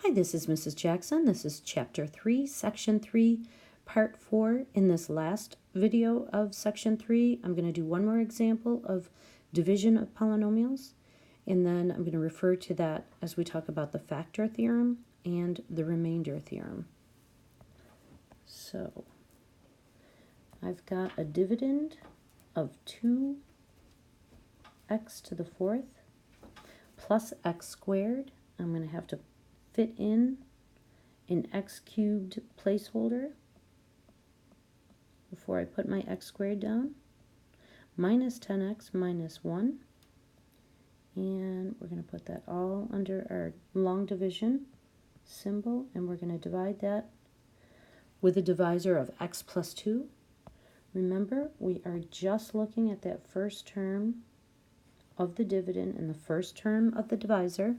Hi, this is Mrs. Jackson. This is Chapter 3, Section 3, Part 4. In this last video of Section 3, I'm going to do one more example of division of polynomials, and then I'm going to refer to that as we talk about the factor theorem and the remainder theorem. So, I've got a dividend of 2x to the fourth plus x squared. I'm going to have to fit in an x cubed placeholder before I put my x squared down, minus 10x minus 1, and we're going to put that all under our long division symbol, and we're going to divide that with a divisor of x plus 2. Remember, we are just looking at that first term of the dividend and the first term of the divisor.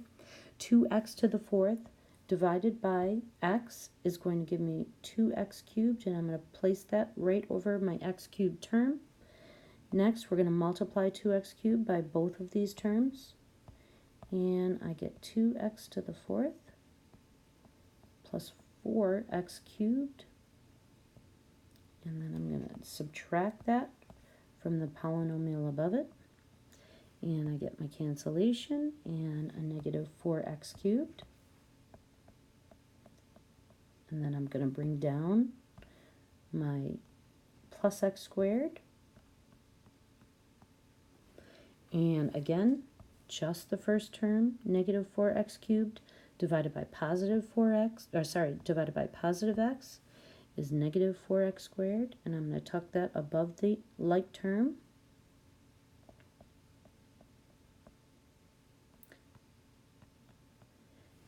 2x to the fourth divided by x is going to give me 2x cubed, and I'm going to place that right over my x cubed term. Next, we're going to multiply 2x cubed by both of these terms, and I get 2x to the fourth plus 4x cubed, and then I'm going to subtract that from the polynomial above it, and I get my cancellation and a negative 4x cubed. And then I'm going to bring down my plus x squared. And again, just the first term, negative 4x cubed divided by positive 4x, divided by positive x is negative 4x squared. And I'm going to tuck that above the like term.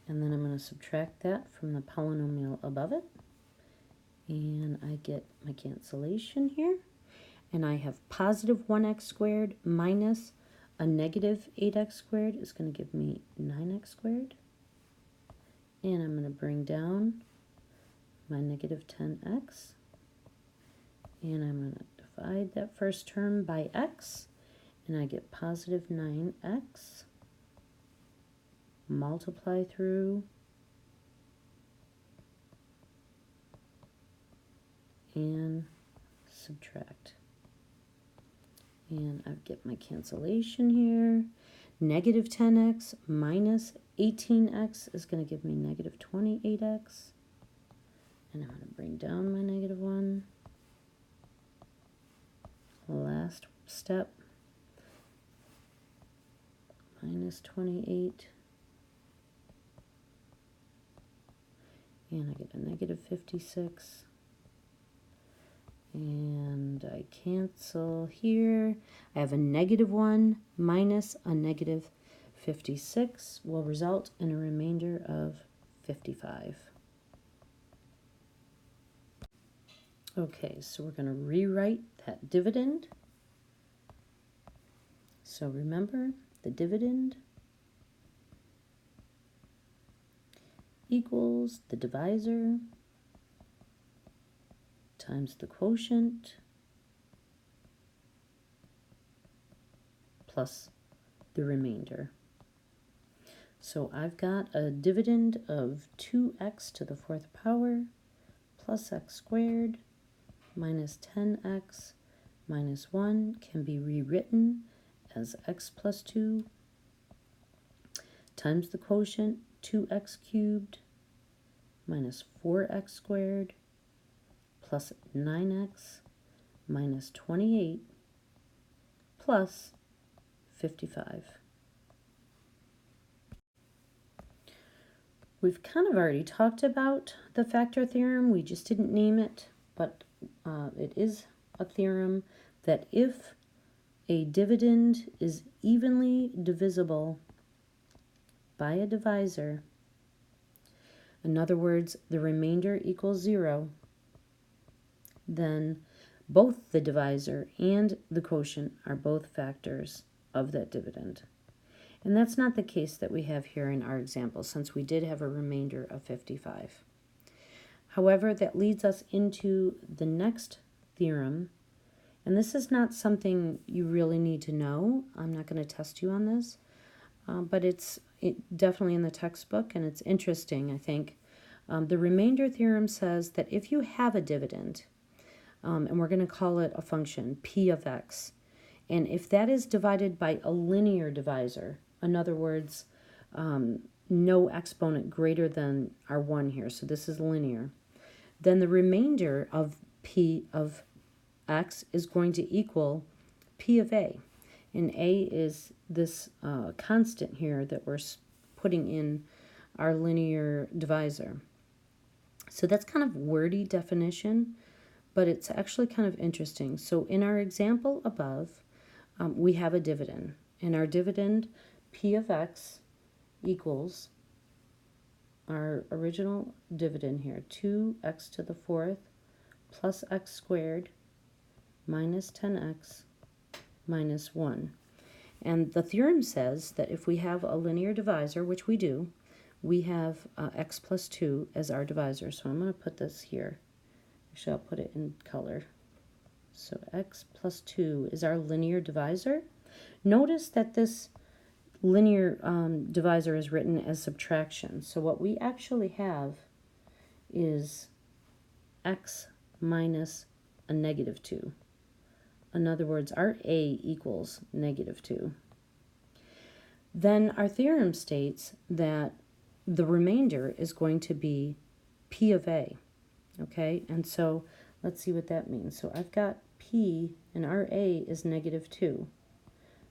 And then I'm going to subtract that from the polynomial above it. And I get my cancellation here. And I have positive 1x squared minus a negative 8x squared is going to give me 9x squared. And I'm going to bring down my negative 10x. And I'm going to divide that first term by x. And I get positive 9x. Multiply through, and subtract. And I get my cancellation here. Negative 10x minus 18x is going to give me negative 28x. And I'm going to bring down my negative 1. Last step. Minus 28. And I get a negative 56. And I cancel here. I have a negative 1 minus a negative 56 will result in a remainder of 55. Okay, so we're going to rewrite that dividend. So remember, the dividend equals the divisor times the quotient plus the remainder. So I've got a dividend of 2x to the fourth power plus x squared minus 10x minus 1 can be rewritten as x plus 2 times the quotient 2x cubed minus 4x squared plus 9x minus 28 plus 55. We've kind of already talked about the factor theorem. We just didn't name it, but it is a theorem that if a dividend is evenly divisible by a divisor, in other words, the remainder equals 0, then both the divisor and the quotient are both factors of that dividend. And that's not the case that we have here in our example, since we did have a remainder of 55. However, that leads us into the next theorem, and this is not something you really need to know. I'm not going to test you on this, but it's definitely in the textbook, and it's interesting, I think. The remainder theorem says that if you have a dividend, and we're going to call it a function, p of x, and if that is divided by a linear divisor, in other words, no exponent greater than our 1 here, so this is linear, then the remainder of p of x is going to equal p of a. And a is this constant here that we're putting in our linear divisor. So that's kind of wordy definition, but it's actually kind of interesting. So in our example above, we have a dividend. And our dividend, p of x, equals our original dividend here, 2x to the 4th plus x squared minus 10x minus 1. And the theorem says that if we have a linear divisor, which we do, we have x plus 2 as our divisor. So I'm going to put this here. Actually, I'll put it in color. So x plus 2 is our linear divisor. Notice that this linear divisor is written as subtraction. So what we actually have is x minus a negative 2. In other words, our a equals negative 2. Then our theorem states that the remainder is going to be p of a. Okay, and so let's see what that means. So I've got p and our a is negative 2.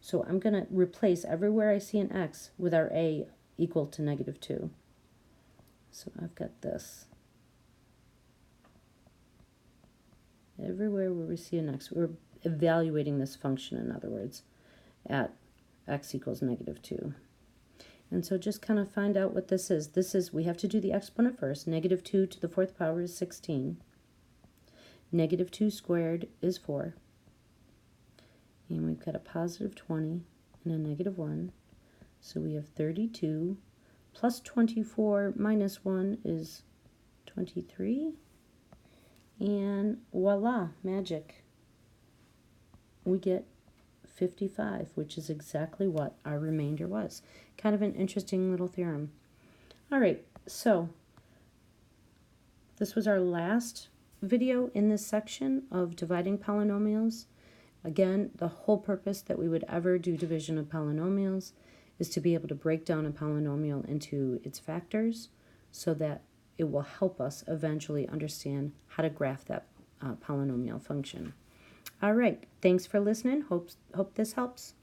So I'm going to replace everywhere I see an x with our a equal to negative 2. So I've got this. Everywhere where we see an x, we're evaluating this function, in other words, at x equals negative 2. And so just kind of find out what this is. This is, we have to do the exponent first. Negative 2 to the 4th power is 16. Negative 2 squared is 4. And we've got a positive 20 and a negative 1. So we have 32 plus 24 minus 1 is 23. And voila, magic. We get 55, which is exactly what our remainder was. Kind of an interesting little theorem. All right, so this was our last video in this section of dividing polynomials. Again, the whole purpose that we would ever do division of polynomials is to be able to break down a polynomial into its factors so that it will help us eventually understand how to graph that polynomial function. All right, thanks for listening. Hope this helps.